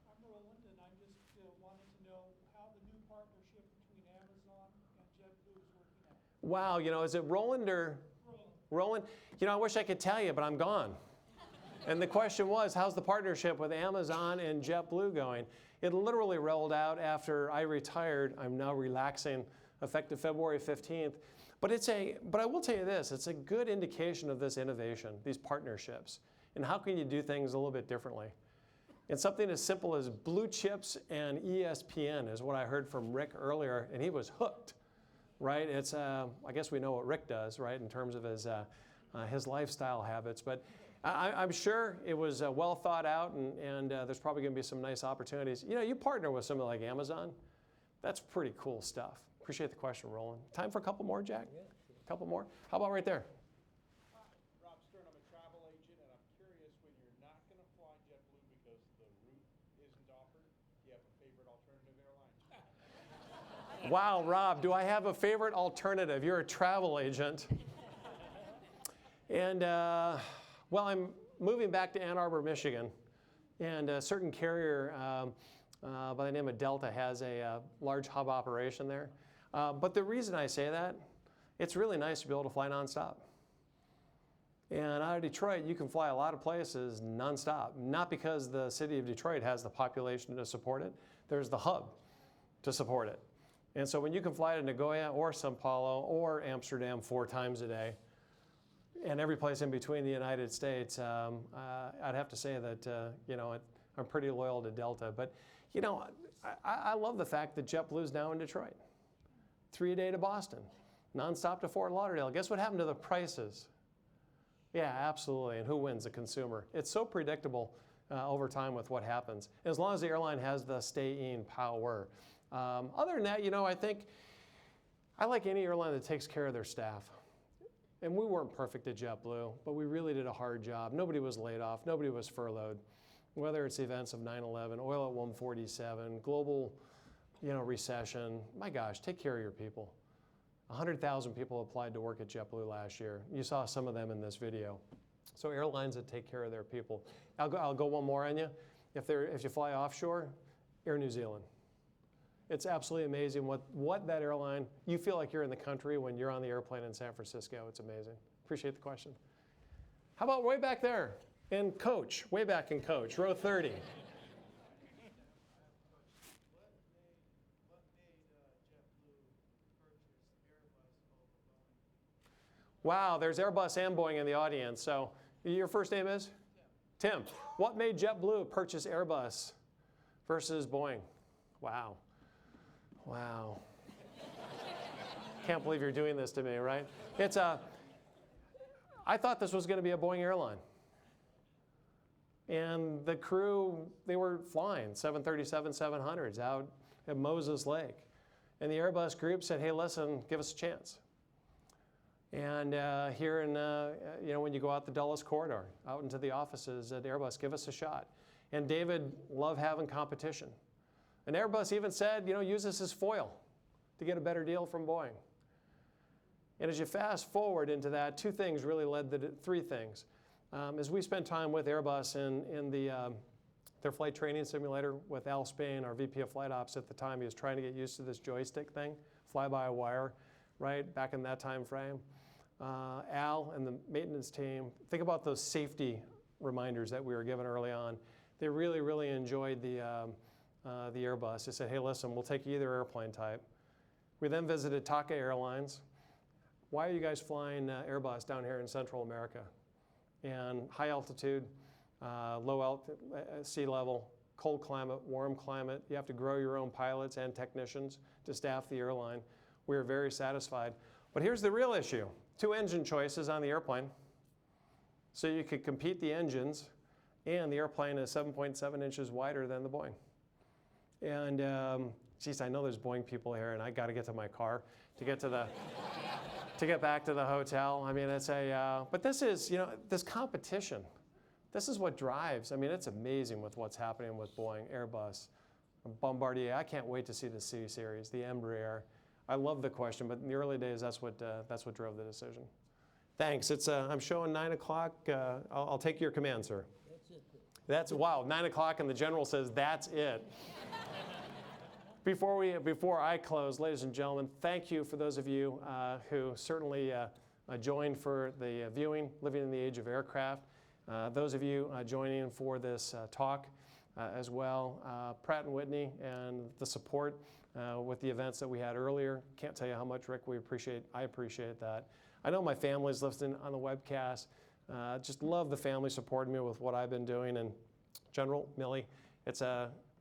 I'm Roland, and I'm just wanting to know how the new partnership between Amazon and JetBlue is working out. Wow, is it Roland or? Roland? I wish I could tell you, but I'm gone. And the question was, how's the partnership with Amazon and JetBlue going? It literally rolled out after I retired. I'm now relaxing, effective February 15th. But I will tell you this, it's a good indication of this innovation, these partnerships, and how can you do things a little bit differently. And something as simple as blue chips and ESPN is what I heard from Rick earlier, and he was hooked, right? It's, I guess we know what Rick does, right, in terms of his lifestyle habits. But I'm sure it was well thought out, and there's probably going to be some nice opportunities. You partner with something like Amazon. That's pretty cool stuff. Appreciate the question, Roland. Time for a couple more, Jack? Yeah. A couple more? How about right there? Rob Stern, I'm a travel agent, and I'm curious, when you're not going to fly JetBlue because the route isn't offered, do you have a favorite alternative airline? Wow, Rob, do I have a favorite alternative? You're a travel agent. And, well, I'm moving back to Ann Arbor, Michigan, and a certain carrier by the name of Delta has a large hub operation there. But the reason I say that, it's really nice to be able to fly nonstop. And out of Detroit, you can fly a lot of places nonstop, not because the city of Detroit has the population to support it. There's the hub to support it. And so when you can fly to Nagoya or Sao Paulo or Amsterdam 4 times a day, and every place in between the United States, I'd have to say that, I'm pretty loyal to Delta. But, I love the fact that JetBlue's now in Detroit. 3 a day to Boston, nonstop to Fort Lauderdale. Guess what happened to the prices? Yeah, absolutely. And who wins? The consumer. It's so predictable over time with what happens, as long as the airline has the stay-in power. Other than that, I think I like any airline that takes care of their staff. And we weren't perfect at JetBlue, but we really did a hard job. Nobody was laid off. Nobody was furloughed. whether it's the events of 9/11, oil at 147, global, recession. My gosh, take care of your people. 100,000 people applied to work at JetBlue last year. You saw some of them in this video. So airlines that take care of their people. I'll go one more on you. If you fly offshore, Air New Zealand. It's absolutely amazing what that airline, you feel like you're in the country when you're on the airplane in San Francisco. It's amazing. Appreciate the question. How about way back there in coach, way back in coach, row 30. Wow, there's Airbus and Boeing in the audience. So your first name is? Tim. What made JetBlue purchase Airbus versus Boeing? Wow. Wow. Can't believe you're doing this to me, right? I thought this was going to be a Boeing airline. And the crew, they were flying 737-700s out at Moses Lake. And the Airbus group said, hey, listen, give us a chance. And here in, when you go out the Dulles corridor, out into the offices at Airbus, give us a shot. And David loved having competition. And Airbus even said, use this as foil to get a better deal from Boeing. And as you fast forward into that, two things really led to three things. As we spent time with Airbus in their flight training simulator with Al Spain, our VP of Flight Ops at the time, he was trying to get used to this joystick thing, fly-by-wire, right, back in that time frame. Al and the maintenance team, think about those safety reminders that we were given early on. They really, really enjoyed the Airbus. They said, hey, listen, we'll take either airplane type. We then visited Taka Airlines. Why are you guys flying Airbus down here in Central America? And high altitude, sea level, cold climate, warm climate. You have to grow your own pilots and technicians to staff the airline. We were very satisfied. But here's the real issue. 2 engine choices on the airplane. So you could compete the engines, and the airplane is 7.7 inches wider than the Boeing. And geez, I know there's Boeing people here, and I got to get to my car to get to the to get back to the hotel. I mean, it's but this is, this competition. This is what drives. I mean, it's amazing with what's happening with Boeing, Airbus, Bombardier. I can't wait to see the C series, the Embraer. I love the question, but in the early days, that's what drove the decision. Thanks. It's I'm showing 9 o'clock. I'll take your command, sir. That's wow, 9 o'clock, and the general says that's it. Before I close, ladies and gentlemen, thank you for those of you who certainly joined for the viewing, Living in the Age of Aircraft. Those of you joining for this talk as well, Pratt & Whitney and the support with the events that we had earlier. Can't tell you how much, Rick, I appreciate that. I know my family's listening on the webcast. Just love the family supporting me with what I've been doing. And General Milley,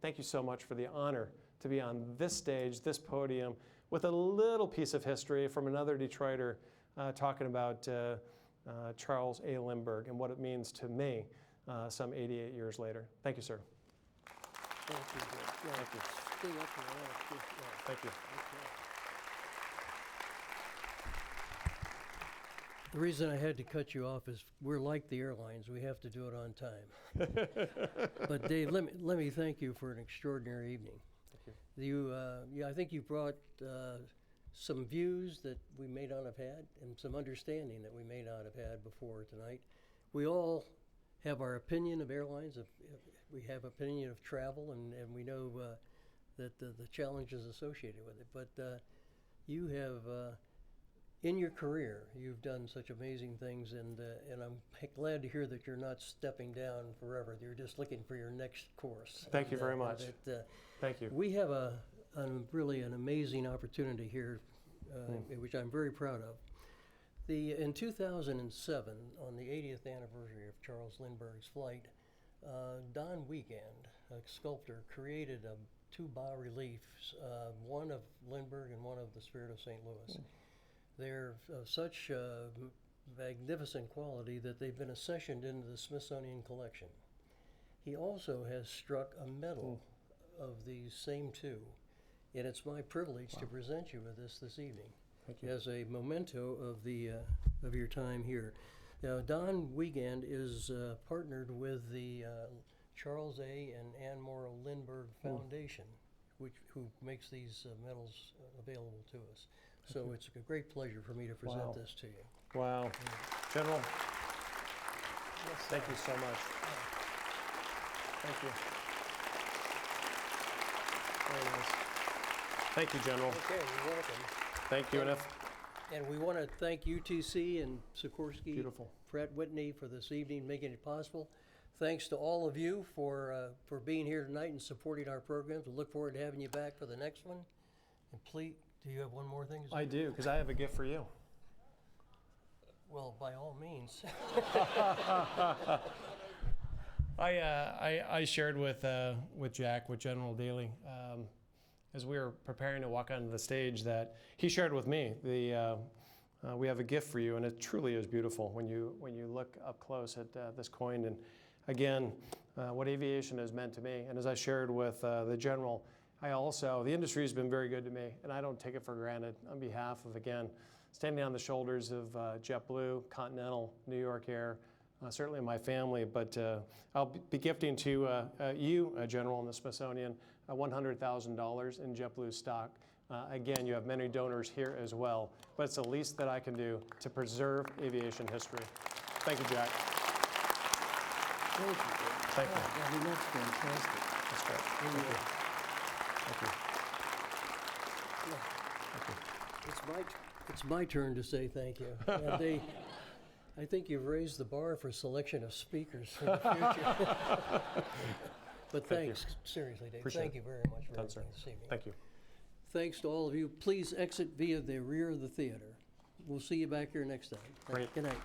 thank you so much for the honor to be on this stage, this podium, with a little piece of history from another Detroiter talking about Charles A. Lindbergh and what it means to me some 88 years later. Thank you, sir. Thank you. Yeah, Thank you. stay up for that. Thank you. The reason I had to cut you off is we're like the airlines. We have to do it on time. But Dave, let me thank you for an extraordinary evening. Thank you. I think you brought some views that we may not have had and some understanding that we may not have had before tonight. We all have our opinion of airlines. We have opinion of travel, and we know that the challenges associated with it. But you have, in your career, you've done such amazing things, and I'm glad to hear that you're not stepping down forever. You're just looking for your next course. Thank you very much. Thank you. We have really an amazing opportunity here, which I'm very proud of. In 2007, on the 80th anniversary of Charles Lindbergh's flight, Don Weekend, a sculptor, created 2 bas-reliefs, one of Lindbergh and one of the Spirit of St. Louis. They're of such magnificent quality that they've been accessioned into the Smithsonian collection. He also has struck a medal of these same 2, and it's my privilege to present you with this evening. Thank you. As a memento of your time here. Now, Don Wiegand is partnered with the Charles A. and Ann Morrow Lindbergh Foundation, who makes these medals available to us. So it's a great pleasure for me to present Wow. this to you. Wow. General, thank you so much. Thank you. Very nice. Thank you, General. Okay, you're welcome. Thank you, And we want to thank UTC and Sikorsky, Beautiful. Pratt Whitney for this evening, making it possible. Thanks to all of you for being here tonight and supporting our programs. We look forward to having you back for the next one. And please, do you have one more thing to say? I do, because I have a gift for you. Well, by all means. I shared with Jack, with General Daly, as we were preparing to walk onto the stage, that he shared with me we have a gift for you, and it truly is beautiful when you look up close at this coin. And again, what aviation has meant to me, and as I shared with the General, the industry has been very good to me, and I don't take it for granted. On behalf of, again, standing on the shoulders of JetBlue, Continental, New York Air, certainly my family, but I'll be gifting to you, General, and the Smithsonian, $100,000 in JetBlue stock. Again, you have many donors here as well, but it's the least that I can do to preserve aviation history. Thank you, Jack. Thank you. Thank you. I mean, that's fantastic. That's great. Thank you. Thank you. It's my turn to say thank you. And I think you've raised the bar for selection of speakers for the future. But thanks, seriously, Dave. Appreciate Thank it. you very much for Done, everything sir. this evening. Thank you. Thanks to all of you. Please exit via the rear of the theater. We'll see you back here next time. Great. Good night.